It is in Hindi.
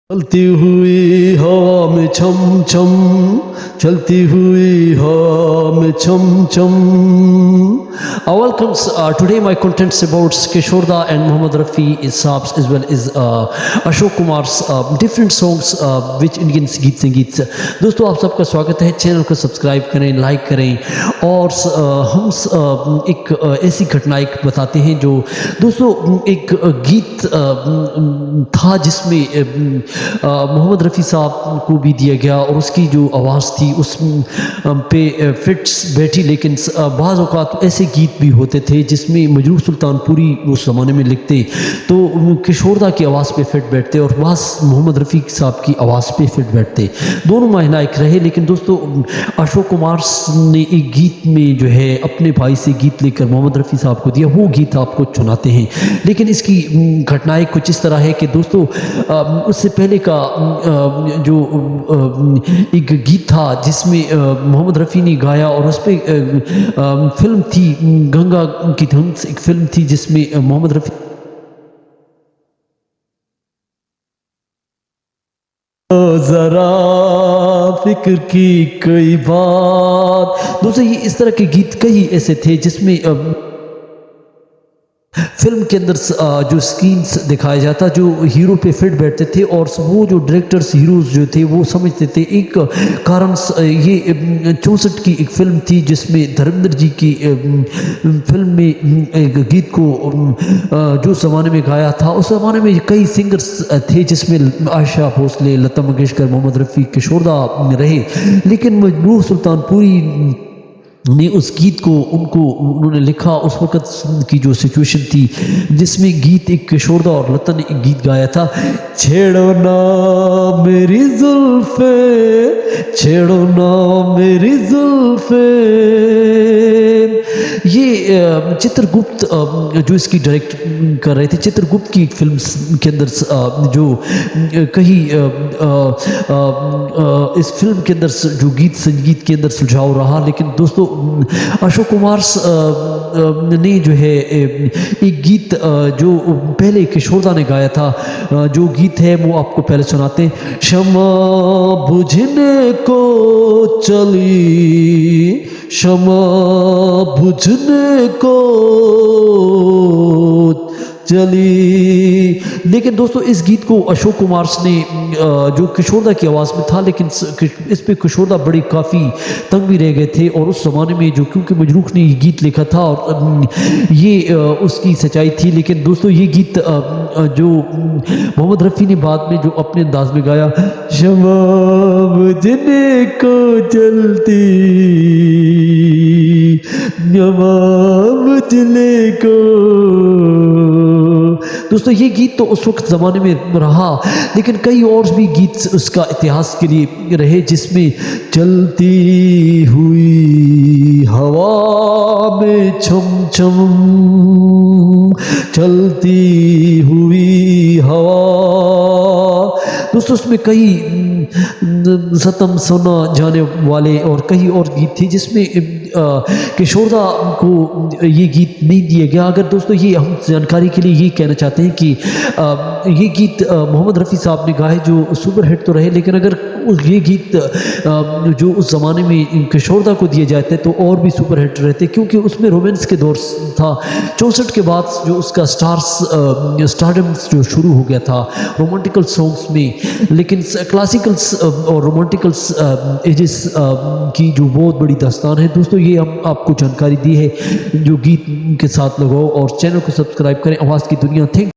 चलती हुई हवा में छम छम, चलती हुई हवा में छम छम. Welcome. Today my contents about Kishorda and Muhammad Rafi Saab's as well as Ashok Kumar's different songs which Indian गीत संगीत. दोस्तों आप सबका स्वागत है. चैनल को सब्सक्राइब करें, लाइक करें और हम एक ऐसी घटना एक बताते हैं जो दोस्तों एक गीत था जिसमें मोहम्मद रफ़ी साहब को भी दिया गया और उसकी जो आवाज़ थी उस पे फिट्स बैठी, लेकिन बाज़ औक़ात ऐसे गीत भी होते थे जिसमें मजरूह सुल्तानपुरी उस ज़माने में लिखते तो किशोरदा की आवाज़ पे फिट बैठते और बाज़ मोहम्मद रफ़ी साहब की आवाज़ पे फिट बैठते. दोनों मायनाइक रहे, लेकिन दोस्तों अशोक कुमार ने एक गीत में जो है अपने भाई से गीत लेकर मोहम्मद रफ़ी साहब को दिया. वो गीत आपको सुनाते हैं, लेकिन इसकी घटनाएं कुछ इस तरह है कि दोस्तों उससे पहले का जो एक गीत था जिसमें मोहम्मद रफ़ी ने गाया और उस पर फिल्म थी गंगा की धुन, एक फिल्म थी जिसमें मोहम्मद रफ़ी जरा फिक्र की कोई बात. दोस्तों ये इस तरह के गीत कई ऐसे थे जिसमें फिल्म के अंदर जो स्क्रीन्स दिखाया जाता जो हीरो पे फिट बैठते थे और वो जो डायरेक्टर्स हीरोज़ जो थे वो समझते थे. एक कारण ये 64 की एक फिल्म थी जिसमें धर्मेंद्र जी की फिल्म में एक गीत को जो ज़माने में गाया था. उस ज़माने में कई सिंगर्स थे जिसमें आशा भोसले, लता मंगेशकर, मोहम्मद रफ़ी, किशोरदा रहे, लेकिन मजरूह सुल्तानपुरी ने उस गीत को उन्होंने लिखा उस वक़्त की जो सिचुएशन थी जिसमें गीत एक किशोरदा और लता ने एक गीत गाया था. छेड़ो ना मेरी जुल्फ़े, छेड़ो ना मेरी जुल्फ़े. ये चित्रगुप्त जो इसकी डायरेक्ट कर रहे थे, चित्रगुप्त की एक फिल्म के अंदर जो कहीं इस फिल्म के अंदर जो गीत संगीत के अंदर सुझाव रहा. लेकिन दोस्तों अशोक कुमार ने जो है एक गीत जो पहले किशोरदा ने गाया था, जो गीत है वो आपको पहले सुनाते हैं. शमा बुझने को चली, शमा बुझने को चली. लेकिन दोस्तों इस गीत को अशोक कुमार ने जो किशोरदा की आवाज़ में था, लेकिन इस पे किशोरदा बड़ी काफ़ी तंग भी रह गए थे. और उस ज़माने में जो क्योंकि मजरूह ने ये गीत लिखा था और ये उसकी सच्चाई थी. लेकिन दोस्तों ये गीत जो मोहम्मद रफ़ी ने बाद में जो अपने अंदाज में गाया, शमा बुझने को चलती, शमा बुझने को. दोस्तों ये गीत तो उस वक्त ज़माने में रहा, लेकिन कई और भी गीत उसका इतिहास के लिए रहे जिसमें चलती हुई हवा में छम छम, चलती हुई हवा. दोस्तों उसमें कई सतम सुना जाने वाले और कई और गीत थे जिसमें किशोरदा को ये गीत नहीं दिया गया. अगर दोस्तों ये हम जानकारी के लिए ये कहना चाहते हैं कि ये गीत मोहम्मद रफ़ी साहब ने गाए जो सुपर हिट तो रहे, लेकिन अगर ये गीत जो उस ज़माने में किशोरदा को दिए जाते तो और भी सुपर हिट रहते, क्योंकि उसमें रोमांस के दौर था. 64 के बाद जो उसका स्टारडम जो शुरू हो गया था रोमांटिकल सॉन्ग्स में, लेकिन क्लासिकल्स और रोमांटिकल्स एजेस की जो बहुत बड़ी दास्तान है. दोस्तों ये हम आपको जानकारी दी है जो गीत के साथ लगाओ और चैनल को सब्सक्राइब करें. आवाज़ की दुनिया. थैंक